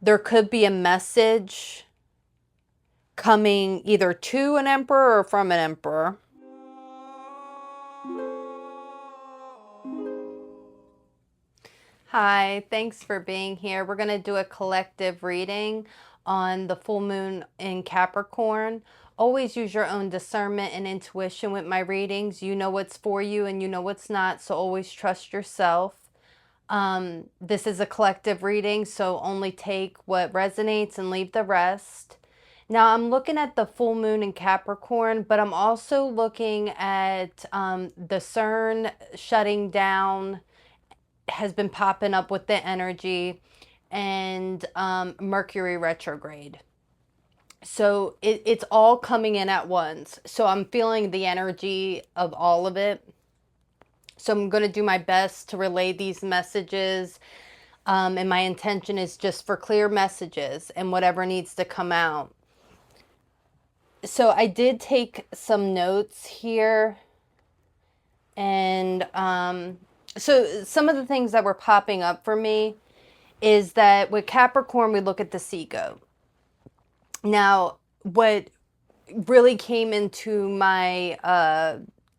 there could be a message coming either to an emperor or from an emperor. Hi, thanks for being here. We're going to do a collective reading on the full moon in Capricorn. Always use your own discernment and intuition with my readings. You know what's for you and you know what's not, so always trust yourself. This is a collective reading, so only take what resonates and leave the rest. Now, I'm looking at the full moon in Capricorn, but I'm also looking at the CERN shutting down has been popping up with the energy, and Mercury retrograde. So it's all coming in at once. So I'm feeling the energy of all of it. So I'm going to do my best to relay these messages. And my intention is just for clear messages and whatever needs to come out. So I did take some notes here. And so some of the things that were popping up for me is that with Capricorn, we look at the sea goat. Now, what really came into my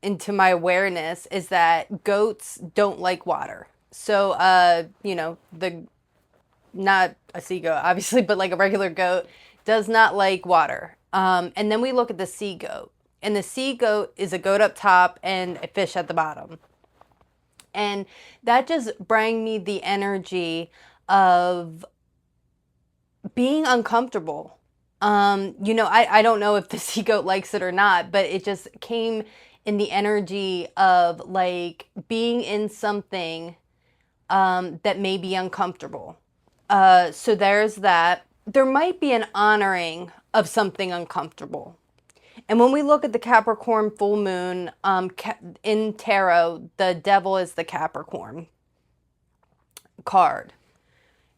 awareness is that goats don't like water. So, not a sea goat, obviously, but like a regular goat does not like water. And then we look at the sea goat, and the sea goat is a goat up top and a fish at the bottom. And that just brought me the energy of being uncomfortable. I don't know if the sea goat likes it or not, but it just came in the energy of like being in something that may be uncomfortable. So there's that. There might be an honoring of something uncomfortable. And when we look at the Capricorn full moon in tarot, the devil is the Capricorn card.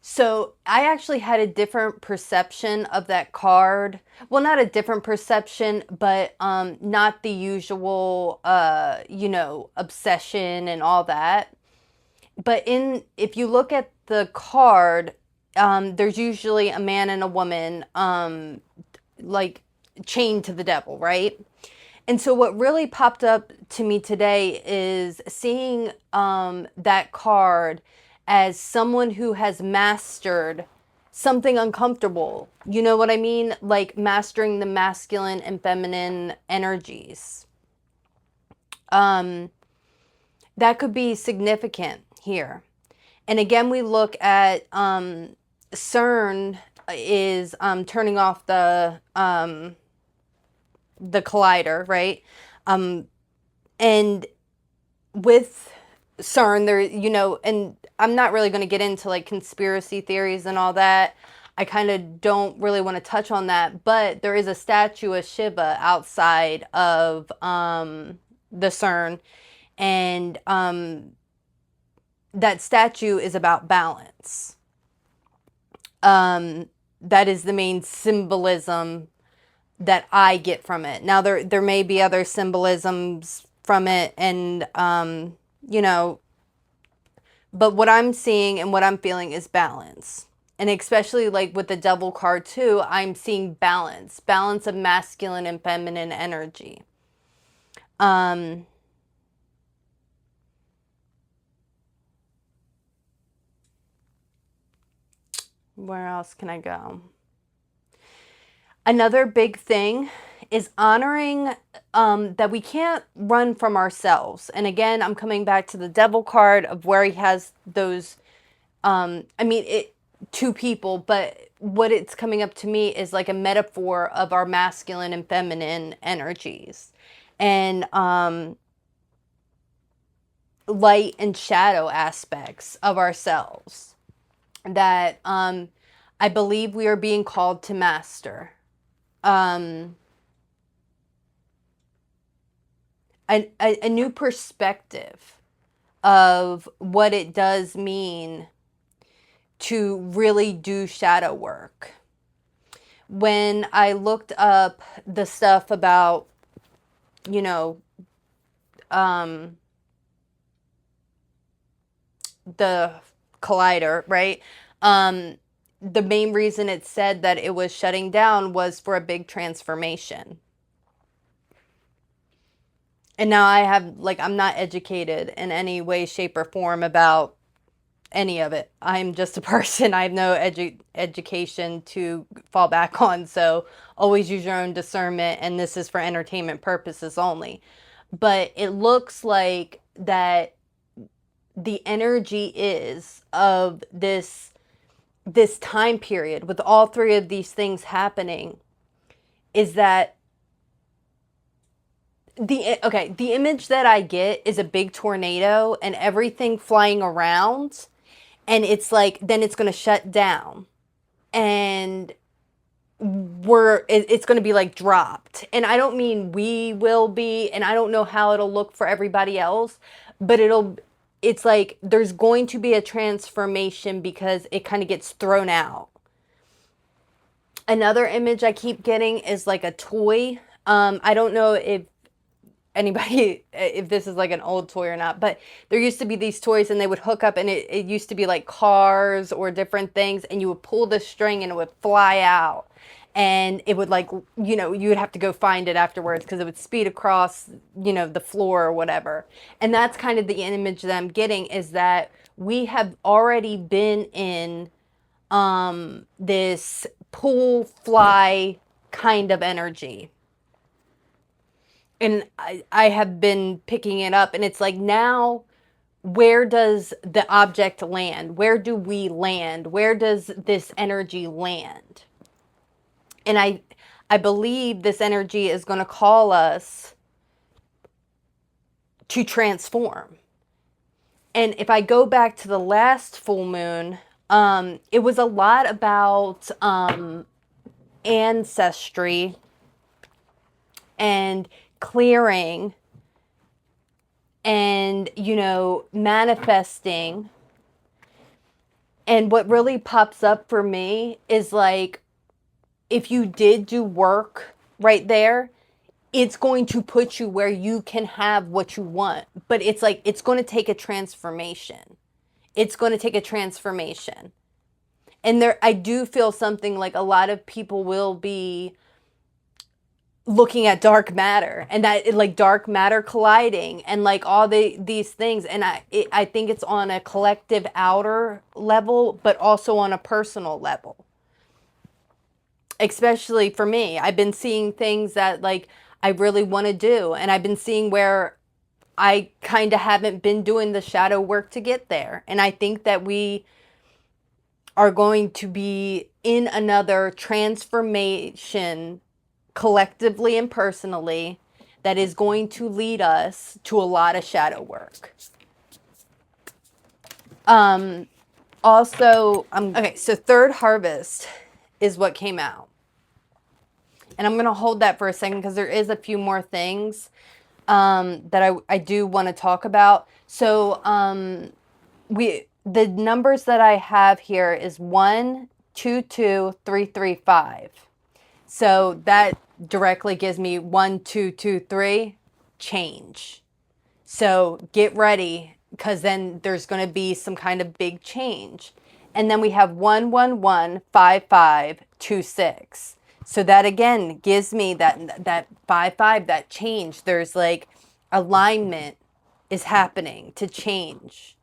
So I actually had a different perception of that card. Well, not a different perception, but not the usual, obsession and all that. But if you look at the card, there's usually a man and a woman, like chained to the devil, right? And so what really popped up to me today is seeing that card as someone who has mastered something uncomfortable. You know what I mean? Like mastering the masculine and feminine energies. That could be significant here. And again, we look at CERN is turning off the collider, right? And with CERN, there, and I'm not really going to get into like conspiracy theories and all that. I kind of don't really want to touch on that, but there is a statue of Shiva outside of the CERN, and that statue is about balance. That is the main symbolism that I get from it. Now there may be other symbolisms from it, and but what I'm seeing and what I'm feeling is balance. And especially like with the devil card too, I'm seeing balance of masculine and feminine energy. Where else can I go? Another big thing is honoring that we can't run from ourselves. And again, I'm coming back to the devil card of where he has those, two people, but what it's coming up to me is like a metaphor of our masculine and feminine energies. And light and shadow aspects of ourselves that I believe we are being called to master. A new perspective of what it does mean to really do shadow work. When I looked up the stuff about, the collider, right? the main reason it said that it was shutting down was for a big transformation. And now I have, like, I'm not educated in any way, shape, or form about any of it. I'm just a person. I have no education to fall back on. So always use your own discernment. And this is for entertainment purposes only. But it looks like that the energy is of this time period with all three of these things happening is that the image that I get is a big tornado and everything flying around, and it's like then it's going to shut down, and it's going to be like dropped. And I don't mean we will be, and I don't know how it'll look for everybody else, but it's like there's going to be a transformation because it kind of gets thrown out. Another image I keep getting is like a toy. I don't know if anybody if this is like an old toy or not, but there used to be these toys and they would hook up, and it used to be like cars or different things, and you would pull the string and it would fly out, and it would, like, you would have to go find it afterwards because it would speed across the floor or whatever. And that's kind of the image that I'm getting, is that we have already been in this pull fly kind of energy. And I have been picking it up, and it's like, now where does the object land? Where do we land? Where does this energy land? And I believe this energy is going to call us to transform. And if I go back to the last full moon, it was a lot about ancestry and clearing and manifesting. And what really pops up for me is, like, if you did do work right there, it's going to put you where you can have what you want. But it's like, it's going to take a transformation. It's going to take a transformation. And I do feel something like a lot of people will be looking at dark matter, and that, like, dark matter colliding, and like all these things. And I think it's on a collective outer level, but also on a personal level. Especially for me, I've been seeing things that, like, I really want to do, and I've been seeing where I kind of haven't been doing the shadow work to get there. And I think that we are going to be in another transformation, collectively and personally, that is going to lead us to a lot of shadow work. Also, okay, so third harvest is what came out. And I'm going to hold that for a second because there is a few more things that I do want to talk about. So the numbers that I have here is 1, 2, 2, 3, 3, 5. So that directly gives me 1, 2, 2, 3, change. So get ready, because then there's going to be some kind of big change. And then we have 1, 1, 1, 5, 5, 2, 6. So that again gives me that 5, 5, that change. There's like alignment is happening to change.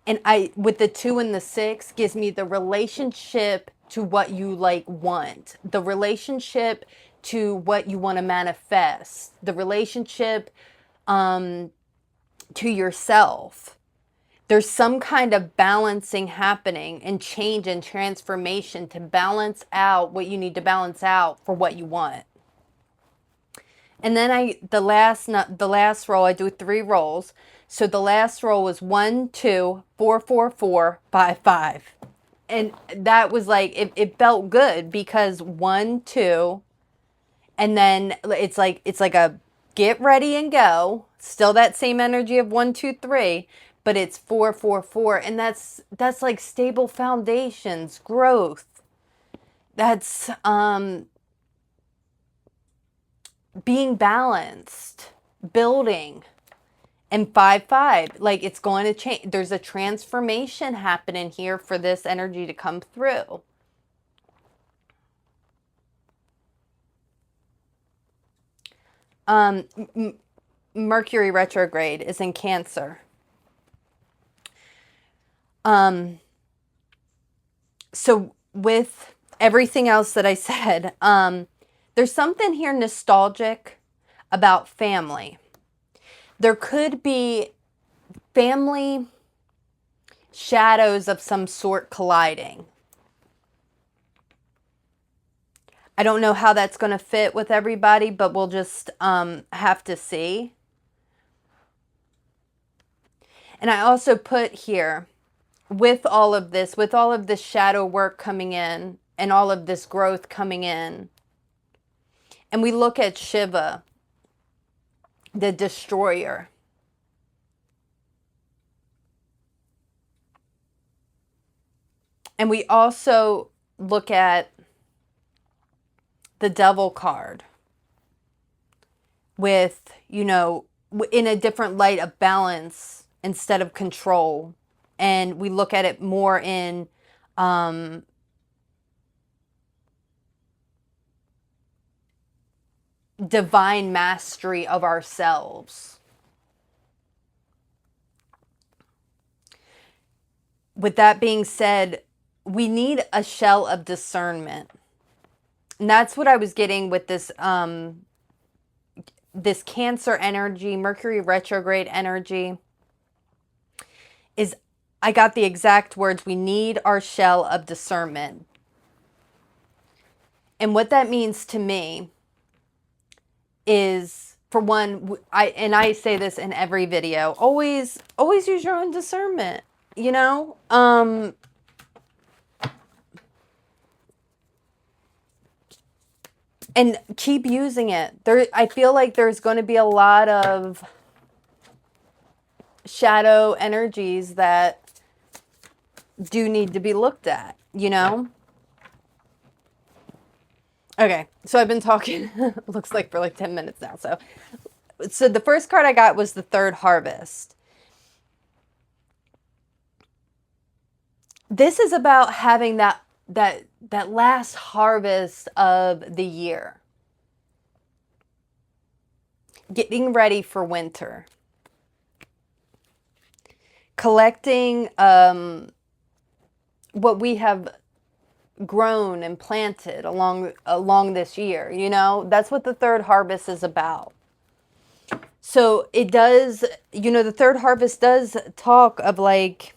And with the 2 and the 6 gives me the relationship to what you like want, the relationship to what you want to manifest, the relationship to yourself. There's some kind of balancing happening and change and transformation to balance out what you need to balance out for what you want. And then the last roll, I do 3 rolls. So the last roll was 1, 2, 4, 4, 4, 5, 5. And that was like, it felt good because 1, 2, and then it's like a get ready and go. Still that same energy of 1, 2, 3, but it's 4, 4, 4. And that's like stable foundations, growth. That's being balanced, building. And 5-5, like it's going to change. There's a transformation happening here for this energy to come through. Mercury retrograde is in Cancer. So with everything else that I said, there's something here nostalgic about family. There could be family shadows of some sort colliding. I don't know how that's going to fit with everybody, but we'll just have to see. And I also put here, with all of this shadow work coming in and all of this growth coming in, and we look at Shiva, the destroyer. And we also look at the Devil card with, you know, in a different light of balance instead of control. And we look at it more in divine mastery of ourselves. With that being said, we need a shell of discernment. And that's what I was getting with this this Cancer energy, Mercury retrograde energy, is I got the exact words. We need our shell of discernment. And what that means to me is, for one, I say this in every video, always use your own discernment, you know? And keep using it. I feel like there's going to be a lot of shadow energies that do need to be looked at, you know? Okay, so I've been talking, looks like for like 10 minutes now. So the first card I got was the third harvest. This is about having that last harvest of the year. Getting ready for winter. Collecting what we have grown and planted along this year, you know? That's what the third harvest is about. So it does, you know, the third harvest does talk of like,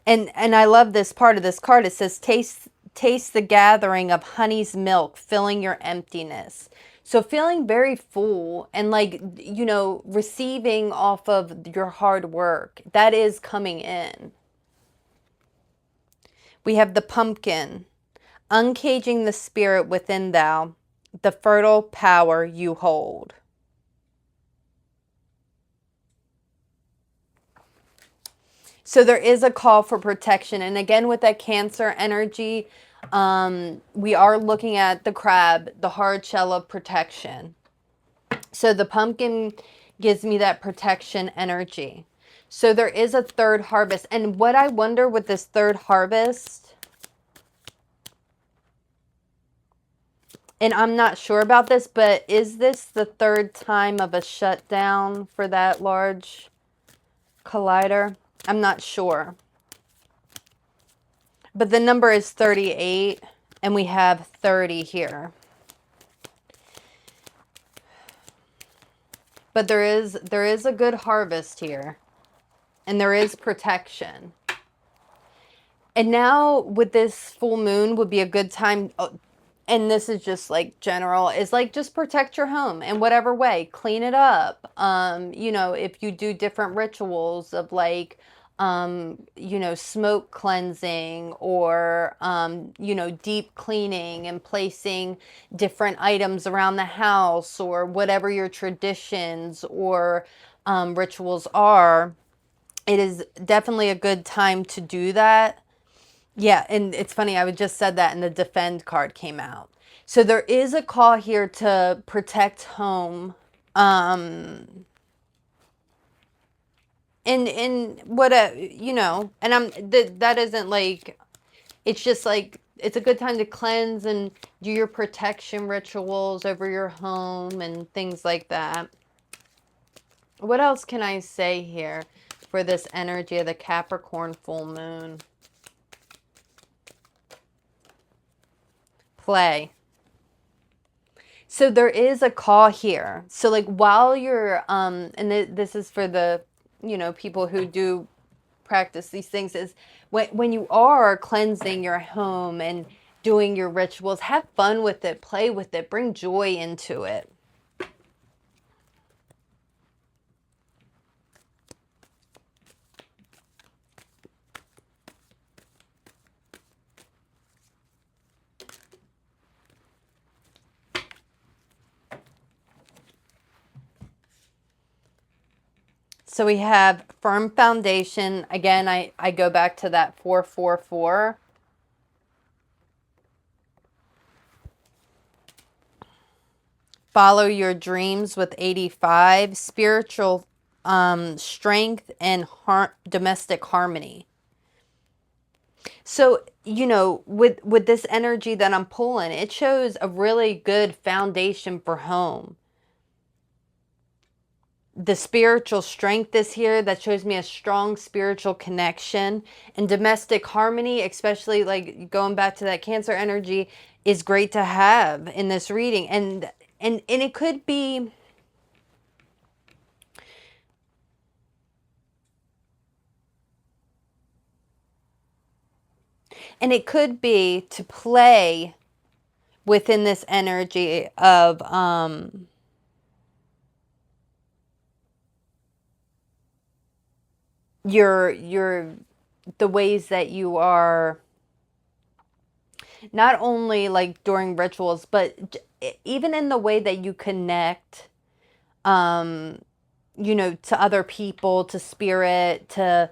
and I love this part of this card. It says, taste the gathering of honey's milk, filling your emptiness. So feeling very full and like, you know, receiving off of your hard work. That is coming in. We have the pumpkin, uncaging the spirit within thou, the fertile power you hold. So there is a call for protection. And again, with that Cancer energy, we are looking at the crab, the hard shell of protection. So the pumpkin gives me that protection energy. So there is a third harvest. And what I wonder with this third harvest, and I'm not sure about this, but is this the third time of a shutdown for that large collider? I'm not sure. But the number is 38, and we have 30 here. But there is a good harvest here. And there is protection. And now with this full moon would be a good time, and this is just like general, is like just protect your home in whatever way. Clean it up. You know, if you do different rituals of like, you know, smoke cleansing or, you know, deep cleaning and placing different items around the house or whatever your traditions or rituals are, it is definitely a good time to do that. Yeah, and it's funny, I just said that and the defend card came out. So there is a call here to protect home. and what you know, and that isn't like, it's just like it's a good time to cleanse and do your protection rituals over your home and things like that. What else can I say here for this energy of the Capricorn full moon? Play. So there is a call here. So like while you're and this is for the, you know, people who do practice these things, is when you are cleansing your home and doing your rituals, have fun with it, play with it, bring joy into it. So we have firm foundation. Again, I go back to that 444. Follow your dreams with 85. Spiritual strength and domestic harmony. So, you know, with this energy that I'm pulling, it shows a really good foundation for home. The spiritual strength is here. That shows me a strong spiritual connection. And domestic harmony, especially like going back to that Cancer energy, is great to have in this reading. And it could be, and it could be to play within this energy of your the ways that you are, not only like during rituals, but even in the way that you connect, you know, to other people, to spirit, to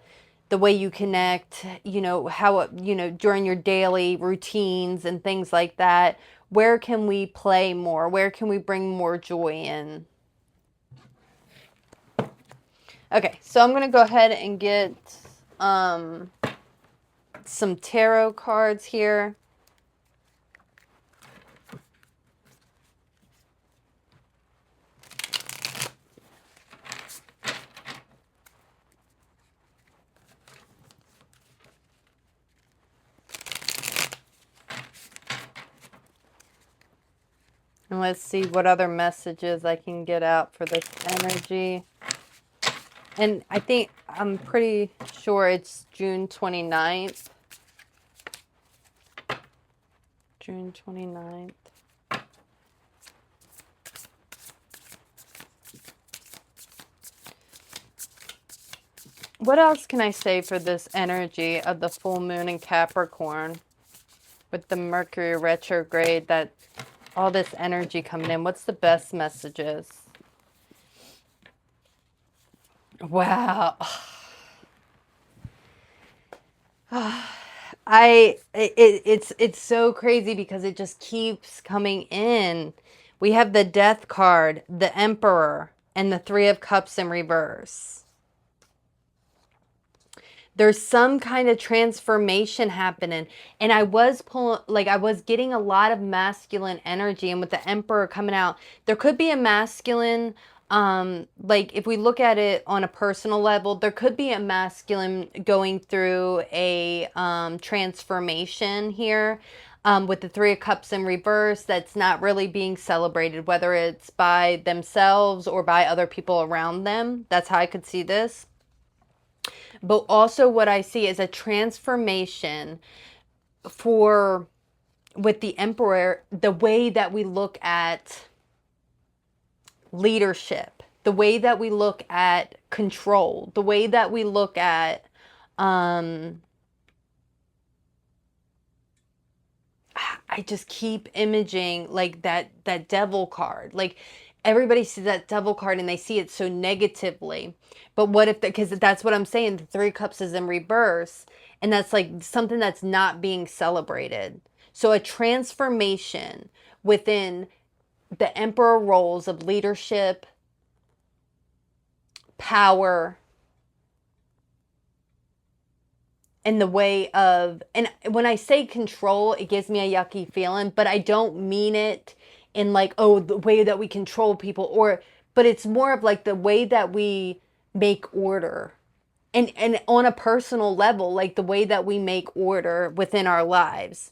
the way you connect, you know, how, you know, during your daily routines and things like that. Where can we play more? Where can we bring more joy in? Okay, so I'm going to go ahead and get some tarot cards here. And let's see what other messages I can get out for this energy. And I'm pretty sure it's June 29th. June 29th. What else can I say for this energy of the full moon in Capricorn with the Mercury retrograde, that all this energy coming in? What's the best messages? Wow. It's so crazy because it just keeps coming in. We have the Death card, the Emperor, and the Three of Cups in reverse. There's some kind of transformation happening, and I was getting a lot of masculine energy, and with the Emperor coming out, there could be a masculine, like if we look at it on a personal level, there could be a masculine going through a transformation here, with the Three of Cups in reverse, that's not really being celebrated, whether it's by themselves or by other people around them. That's how I could see this. But also what I see is a transformation with the Emperor, the way that we look at leadership, the way that we look at control, the way that we look at, I just keep imaging like that devil card. Like everybody sees that devil card and they see it so negatively. But what if, because that's what I'm saying, the Three Cups is in reverse, and that's like something that's not being celebrated. So a transformation within the Emperor roles of leadership, power, in the way of, and when I say control, it gives me a yucky feeling, but I don't mean it in like, oh, the way that we control people, or, but it's more of like the way that we make order. And on a personal level, like the way that we make order within our lives.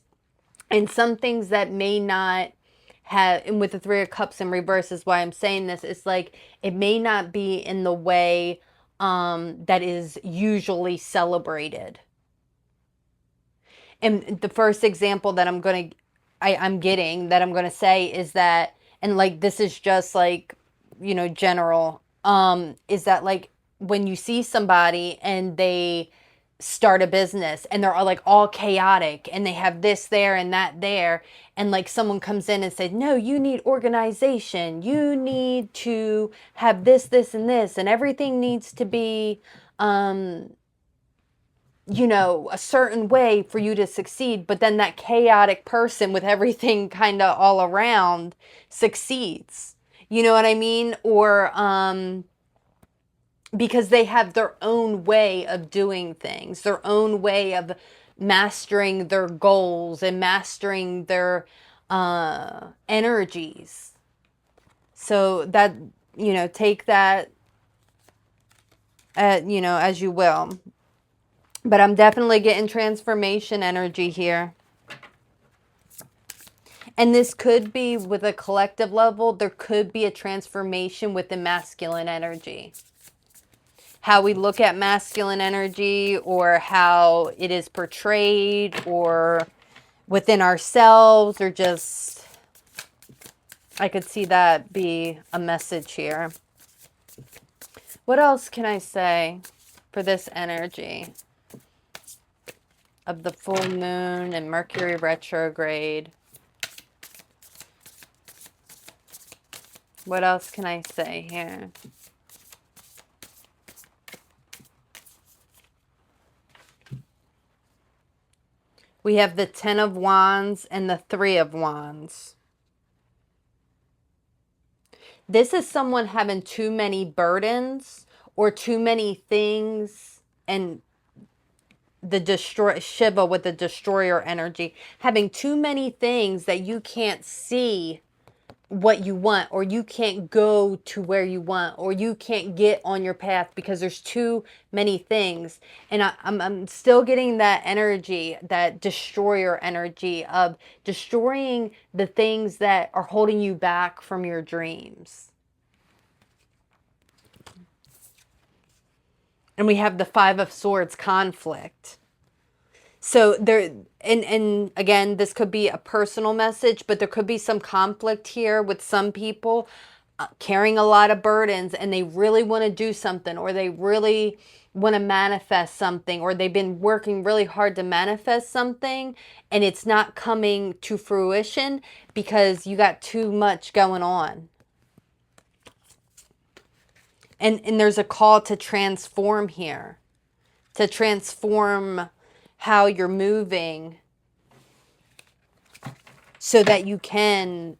And some things that may not have, and with the Three of Cups in reverse is why I'm saying this, it's like it may not be in the way that is usually celebrated. And the first example that I'm getting that I'm gonna say is that, and like this is just like, general, is that like when you see somebody and they start a business and they're all like all chaotic and they have this there and that there, and like someone comes in and says, no, you need organization, you need to have this and this, and everything needs to be a certain way for you to succeed, but then that chaotic person with everything kind of all around succeeds. You know what I mean? Or because they have their own way of doing things, their own way of mastering their goals and mastering their energies. So that, take that, as you will. But I'm definitely getting transformation energy here. And this could be with a collective level. There could be a transformation with the masculine energy. How we look at masculine energy, or how it is portrayed, or within ourselves, or just, I could see that be a message here. What else can I say for this energy of the full moon and Mercury retrograde? What else can I say here? We have the Ten of Wands and the Three of Wands. This is someone having too many burdens or too many things, and the Shiva with the destroyer energy, having too many things that you can't see what you want, or you can't go to where you want, or you can't get on your path because there's too many things. And I'm still getting that energy, that destroyer energy of destroying the things that are holding you back from your dreams. And we have the Five of Swords, conflict. So there, and again, this could be a personal message, but there could be some conflict here with some people carrying a lot of burdens, and they really want to do something, or they really want to manifest something, or they've been working really hard to manifest something, and it's not coming to fruition because you got too much going on. And there's a call to transform here, to transform how you're moving so that you can,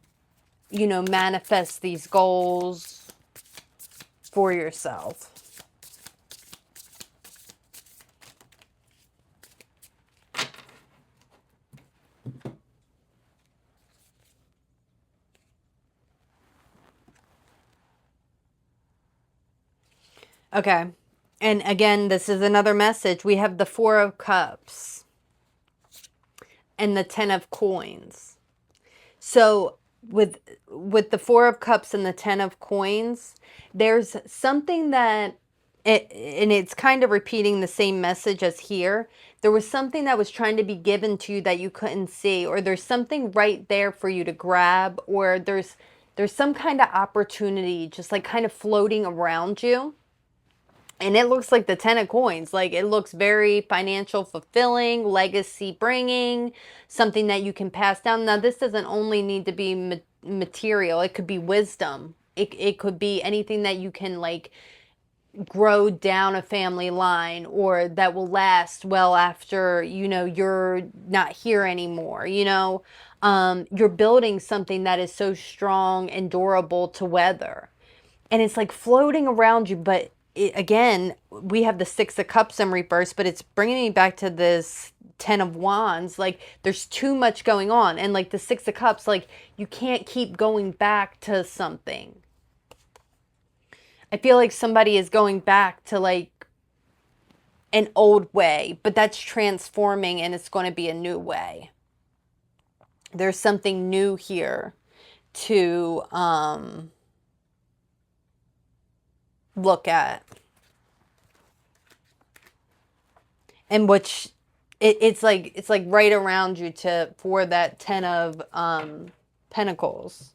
manifest these goals for yourself. Okay. And again, this is another message. We have the Four of Cups and the Ten of Coins. So with the Four of Cups and the Ten of Coins, there's something that, and it's kind of repeating the same message as here. There was something that was trying to be given to you that you couldn't see, or there's something right there for you to grab, or there's some kind of opportunity just like kind of floating around you. And it looks like the Ten of Coins. Like, it looks very financial fulfilling, legacy bringing, something that you can pass down. Now, this doesn't only need to be material. It could be wisdom. It could be anything that you can, like, grow down a family line, or that will last well after, you're not here anymore. You're building something that is so strong and durable to weather. And it's like floating around you, but again, we have the Six of Cups in reverse, but it's bringing me back to this Ten of Wands. Like there's too much going on. And like the Six of Cups, like you can't keep going back to something. I feel like somebody is going back to like an old way, but that's transforming and it's going to be a new way. There's something new here to look at. And which it's like right around you for that Ten of Pentacles.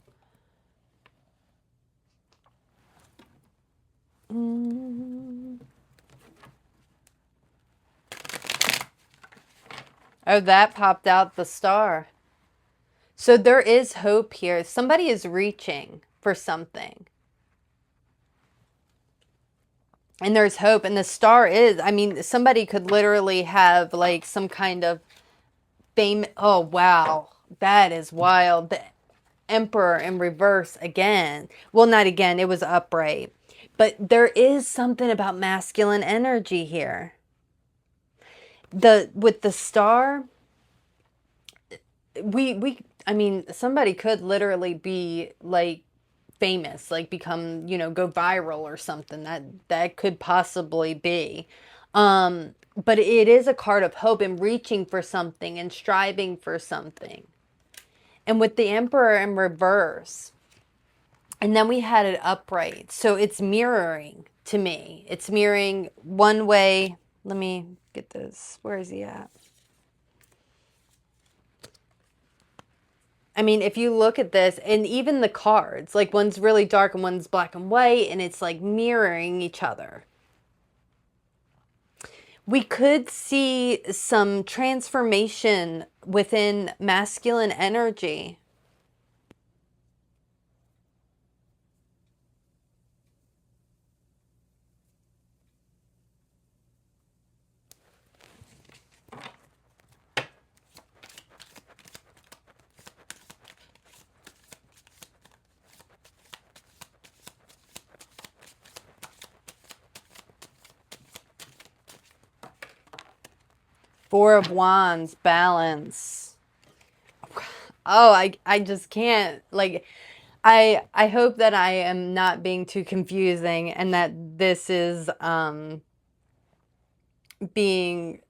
Oh, that popped out, the Star. So there is hope here. Somebody is reaching for something. And there's hope. And the Star is, I mean, somebody could literally have like some kind of fame. Oh, wow. That is wild. The Emperor in reverse again. Well, not again. It was upright. But there is something about masculine energy here. With the Star, I mean, somebody could literally be like famous, like become, go viral or something. That could possibly be. But it is a card of hope and reaching for something and striving for something. And with the Emperor in reverse, and then we had it upright. So it's mirroring to me. It's mirroring one way. Let me get this. Where is he at? I mean, if you look at this, and even the cards, like one's really dark and one's black and white, and it's like mirroring each other. We could see some transformation within masculine energy. Four of Wands, balance. Oh, I just can't. Like, I hope that I am not being too confusing and that this is being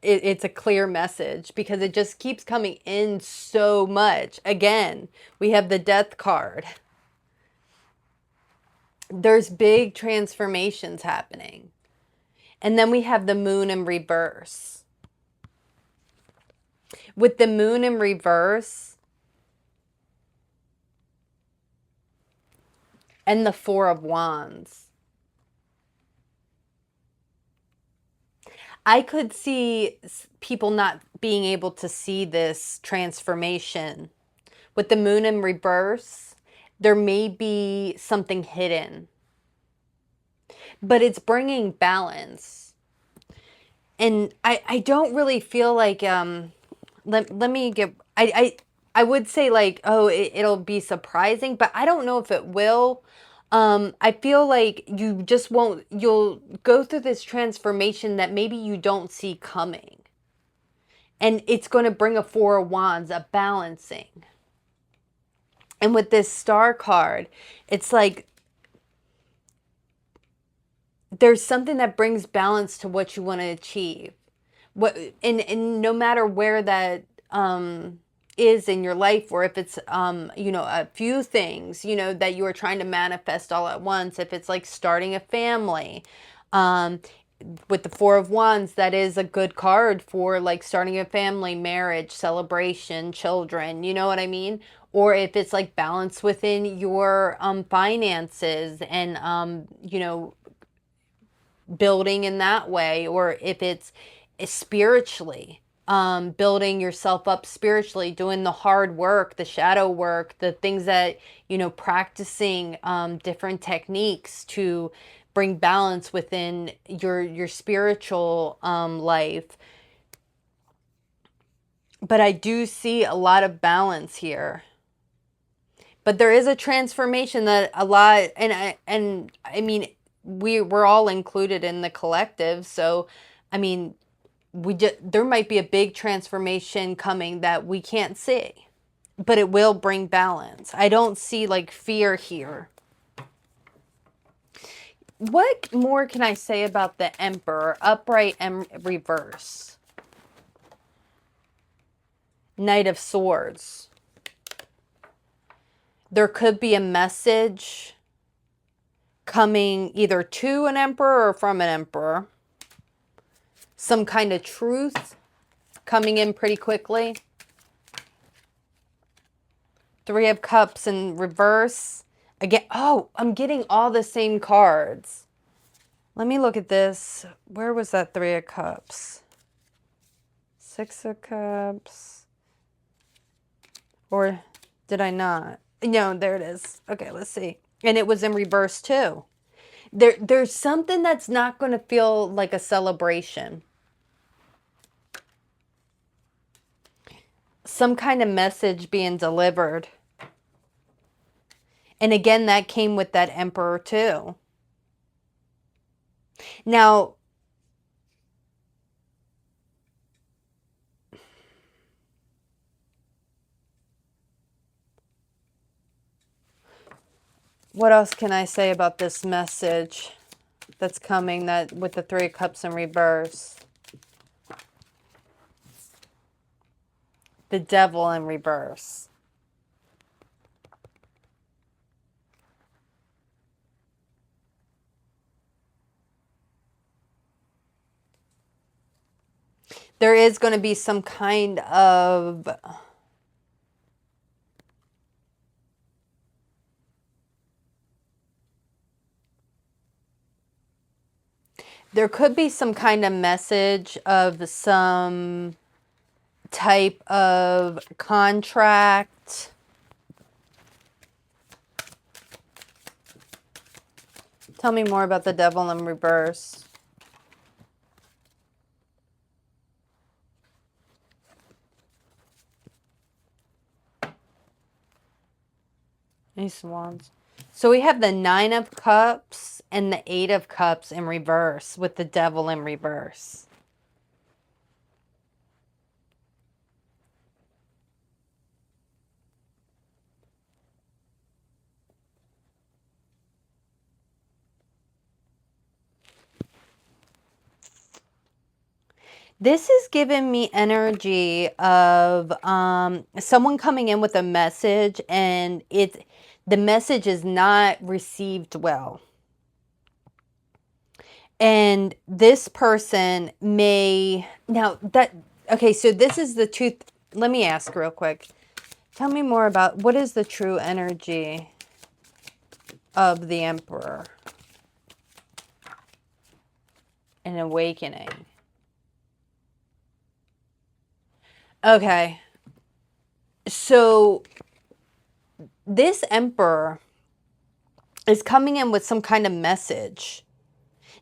it's a clear message, because it just keeps coming in so much. Again, we have the Death card. There's big transformations happening. And then we have the Moon in reverse. With the Moon in reverse and the Four of Wands, I could see people not being able to see this transformation. With the Moon in reverse, there may be something hidden, but it's bringing balance. And I don't really feel like, let me get, I would say like, oh, it'll be surprising, but I don't know if it will. I feel like you just won't, you'll go through this transformation that maybe you don't see coming. And it's going to bring a Four of Wands, a balancing. And with this Star card, it's like there's something that brings balance to what you want to achieve. And no matter where that is in your life, or if it's a few things that you are trying to manifest all at once. If it's like starting a family, with the Four of Wands, that is a good card for like starting a family, marriage, celebration, children, you know what I mean? Or if it's like balance within your finances and building in that way, or if it's spiritually, building yourself up spiritually, doing the hard work, the shadow work, the things that, practicing different techniques to bring balance within your spiritual life. But I do see a lot of balance here. But there is a transformation that a lot, and I mean, we're all included in the collective. So, I mean, there might be a big transformation coming that we can't see, but it will bring balance. I don't see like fear here. What more can I say about the Emperor? Upright and reverse. Knight of Swords. There could be a message coming either to an emperor or from an emperor. Some kind of truth coming in pretty quickly. Three of Cups in reverse. Again, oh, I'm getting all the same cards. Let me look at this. Where was that Three of Cups? Six of Cups. Or did I not? No, there it is. Okay, let's see. And it was in reverse too. There's something that's not going to feel like a celebration. Some kind of message being delivered. And again, that came with that Emperor too. Now, what else can I say about this message that's coming that with the Three of Cups in reverse? The Devil in reverse. There is going to be some kind of there could be some kind of message of some type of contract. Tell me more about the Devil in reverse. Ace of Wands. So we have the Nine of Cups and the Eight of Cups in reverse with the Devil in reverse. This is giving me energy of someone coming in with a message, and the message is not received well. And this person may, now that, okay, so this is the truth. Let me ask real quick. Tell me more about what is the true energy of the Emperor? An awakening. Okay. So this Emperor is coming in with some kind of message.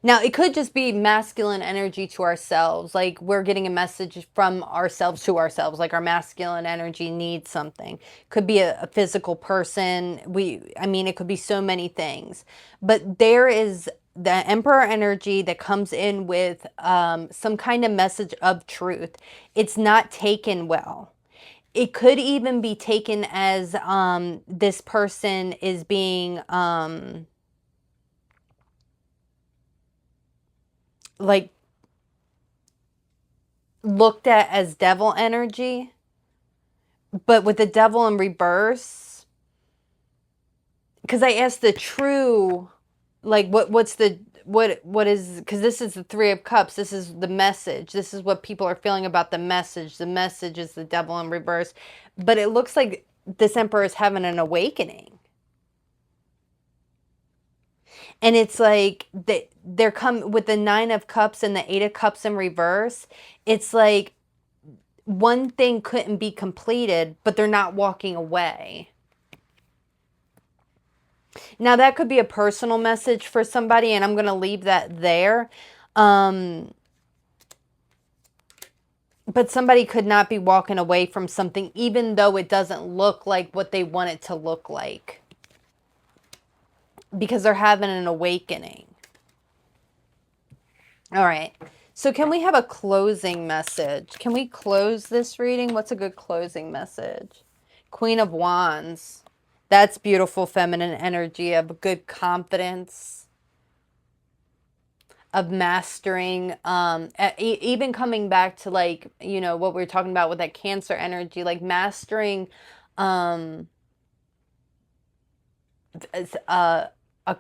Now, it could just be masculine energy to ourselves. Like we're getting a message from ourselves to ourselves. Like our masculine energy needs something. Could be a physical person. I mean, it could be so many things. But there is the Emperor energy that comes in with some kind of message of truth. It's not taken well. It could even be taken as this person is being like looked at as devil energy, but with the Devil in reverse. Because I asked the true, like what is, because this is the Three of Cups, this is the message, this is what people are feeling about the message is the Devil in reverse. But it looks like this Emperor is having an awakening. And it's like they're come with the Nine of Cups and the Eight of Cups in reverse. It's like one thing couldn't be completed, but they're not walking away. Now, that could be a personal message for somebody, and I'm going to leave that there. But somebody could not be walking away from something even though it doesn't look like what they want it to look like. Because they're having an awakening. All right. So can we have a closing message? Can we close this reading? What's a good closing message? Queen of Wands. That's beautiful feminine energy of good confidence, of mastering, even coming back to, like, you know, what we were talking about with that Cancer energy, like mastering a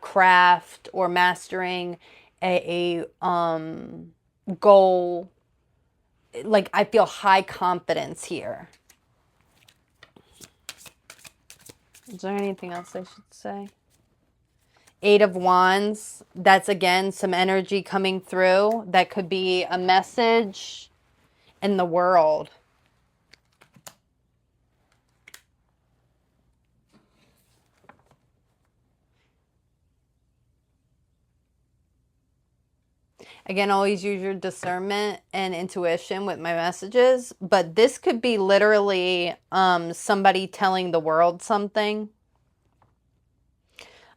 craft, or mastering a goal. Like, I feel high confidence here. Is there anything else I should say? Eight of Wands. That's, again, some energy coming through. That could be a message in the world. Again, always use your discernment and intuition with my messages. But this could be literally somebody telling the world something.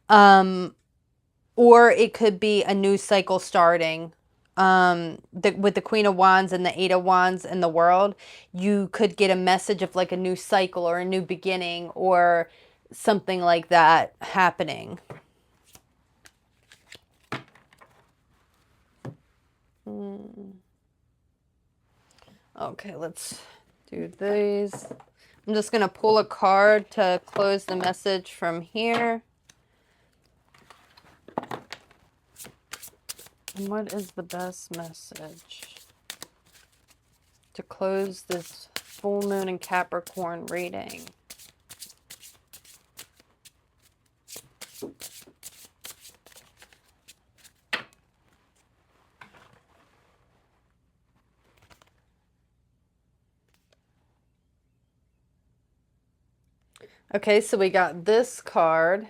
Or it could be a new cycle starting. With the Queen of Wands and the Eight of Wands in the world, you could get a message of like a new cycle or a new beginning or something like that happening. Okay, let's do these. I'm just going to pull a card to close the message from here. And what is the best message to close this full moon in Capricorn reading? Okay, so we got this card.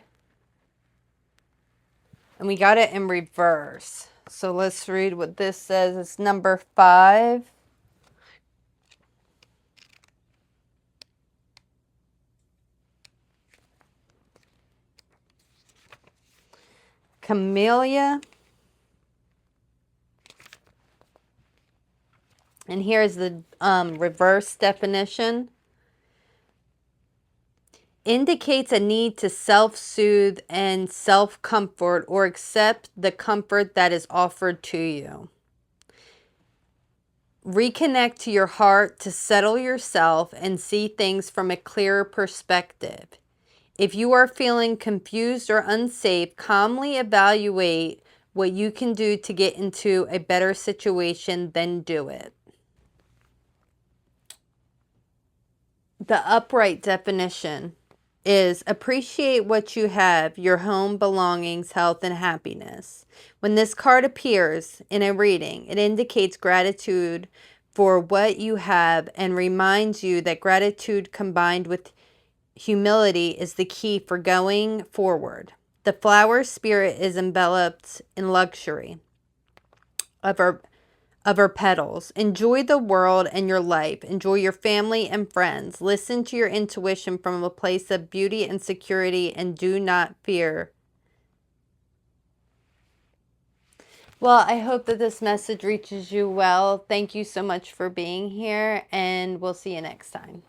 And we got it in reverse. So let's read what this says. It's number 5. Camellia. And here's the reverse definition. Indicates a need to self-soothe and self-comfort or accept the comfort that is offered to you. Reconnect to your heart to settle yourself and see things from a clearer perspective. If you are feeling confused or unsafe, calmly evaluate what you can do to get into a better situation, then do it. The upright definition is appreciate what you have, your home, belongings, health, and happiness. When this card appears in a reading, it indicates gratitude for what you have and reminds you that gratitude combined with humility is the key for going forward. The flower spirit is enveloped in luxury of her petals. Enjoy the world and your life. Enjoy your family and friends. Listen to your intuition from a place of beauty and security, and do not fear. Well, I hope that this message reaches you well. Thank you so much for being here, and we'll see you next time.